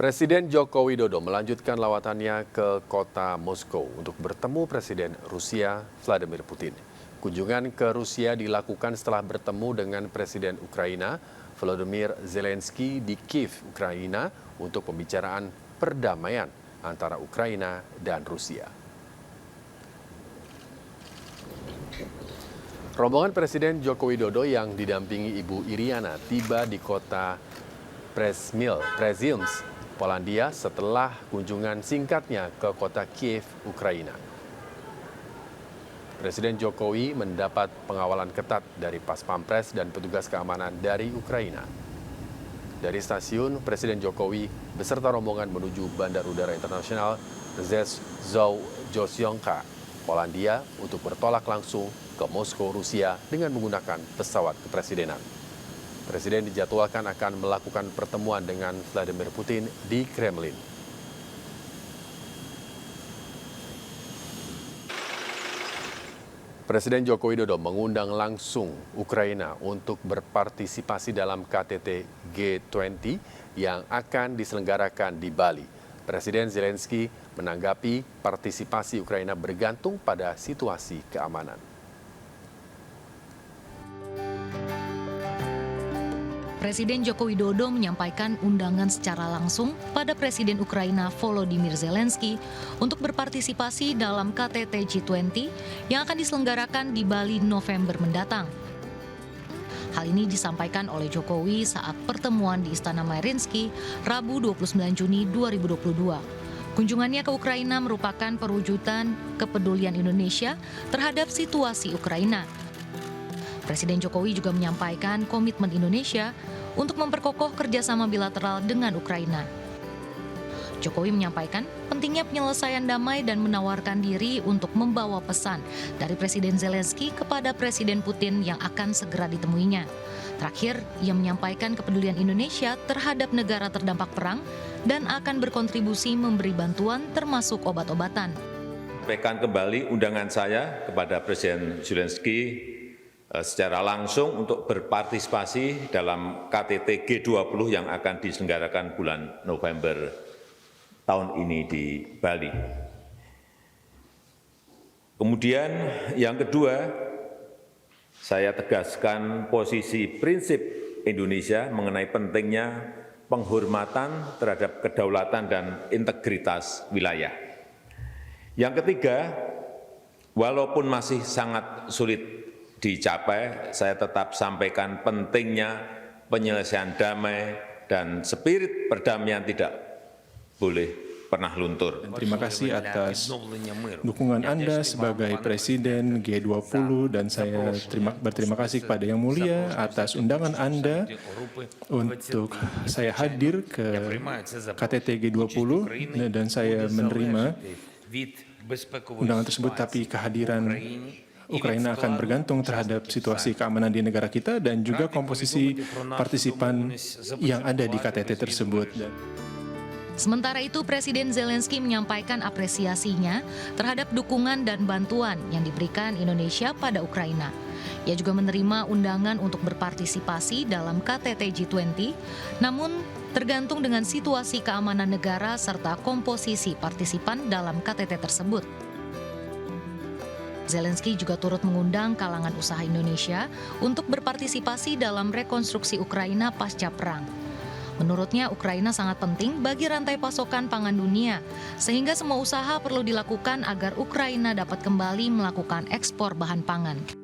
Presiden Joko Widodo melanjutkan lawatannya ke kota Moskow untuk bertemu Presiden Rusia Vladimir Putin. Kunjungan ke Rusia dilakukan setelah bertemu dengan Presiden Ukraina Volodymyr Zelensky di Kiev, Ukraina untuk pembicaraan perdamaian antara Ukraina dan Rusia. Rombongan Presiden Joko Widodo yang didampingi Ibu Iriana tiba di kota Przemyśl, Polandia setelah kunjungan singkatnya ke kota Kiev, Ukraina. Presiden Jokowi mendapat pengawalan ketat dari Pas Pampres dan petugas keamanan dari Ukraina. Dari stasiun, Presiden Jokowi beserta rombongan menuju Bandar Udara Internasional Rzeszów-Josionka, Polandia untuk bertolak langsung ke Moskow, Rusia dengan menggunakan pesawat kepresidenan. Presiden dijadwalkan akan melakukan pertemuan dengan Vladimir Putin di Kremlin. Presiden Joko Widodo mengundang langsung Ukraina untuk berpartisipasi dalam KTT G20 yang akan diselenggarakan di Bali. Presiden Zelensky menanggapi partisipasi Ukraina bergantung pada situasi keamanan. Presiden Joko Widodo menyampaikan undangan secara langsung pada Presiden Ukraina Volodymyr Zelensky untuk berpartisipasi dalam KTT G20 yang akan diselenggarakan di Bali November mendatang. Hal ini disampaikan oleh Jokowi saat pertemuan di Istana Mariinsky Rabu 29 Juni 2022. Kunjungannya ke Ukraina merupakan perwujudan kepedulian Indonesia terhadap situasi Ukraina. Presiden Jokowi juga menyampaikan komitmen Indonesia untuk memperkokoh kerjasama bilateral dengan Ukraina. Jokowi menyampaikan pentingnya penyelesaian damai dan menawarkan diri untuk membawa pesan dari Presiden Zelensky kepada Presiden Putin yang akan segera ditemuinya. Terakhir, ia menyampaikan kepedulian Indonesia terhadap negara terdampak perang dan akan berkontribusi memberi bantuan termasuk obat-obatan. Sampaikan kembali undangan saya kepada Presiden Zelensky secara langsung untuk berpartisipasi dalam KTT G20 yang akan diselenggarakan bulan November tahun ini di Bali. Kemudian yang kedua, saya tegaskan posisi prinsip Indonesia mengenai pentingnya penghormatan terhadap kedaulatan dan integritas wilayah. Yang ketiga, walaupun masih sangat sulit dicapai, saya tetap sampaikan pentingnya penyelesaian damai dan spirit perdamaian tidak boleh pernah luntur. Terima kasih atas dukungan Anda sebagai Presiden G20 dan saya berterima kasih kepada Yang Mulia atas undangan Anda untuk saya hadir ke KTT G20 dan saya menerima undangan tersebut, tapi kehadiran Ukraina akan bergantung terhadap situasi keamanan di negara kita dan juga komposisi partisipan yang ada di KTT tersebut. Sementara itu, Presiden Zelensky menyampaikan apresiasinya terhadap dukungan dan bantuan yang diberikan Indonesia pada Ukraina. Ia juga menerima undangan untuk berpartisipasi dalam KTT G20, namun tergantung dengan situasi keamanan negara serta komposisi partisipan dalam KTT tersebut. Zelensky juga turut mengundang kalangan usaha Indonesia untuk berpartisipasi dalam rekonstruksi Ukraina pasca perang. Menurutnya, Ukraina sangat penting bagi rantai pasokan pangan dunia, sehingga semua usaha perlu dilakukan agar Ukraina dapat kembali melakukan ekspor bahan pangan.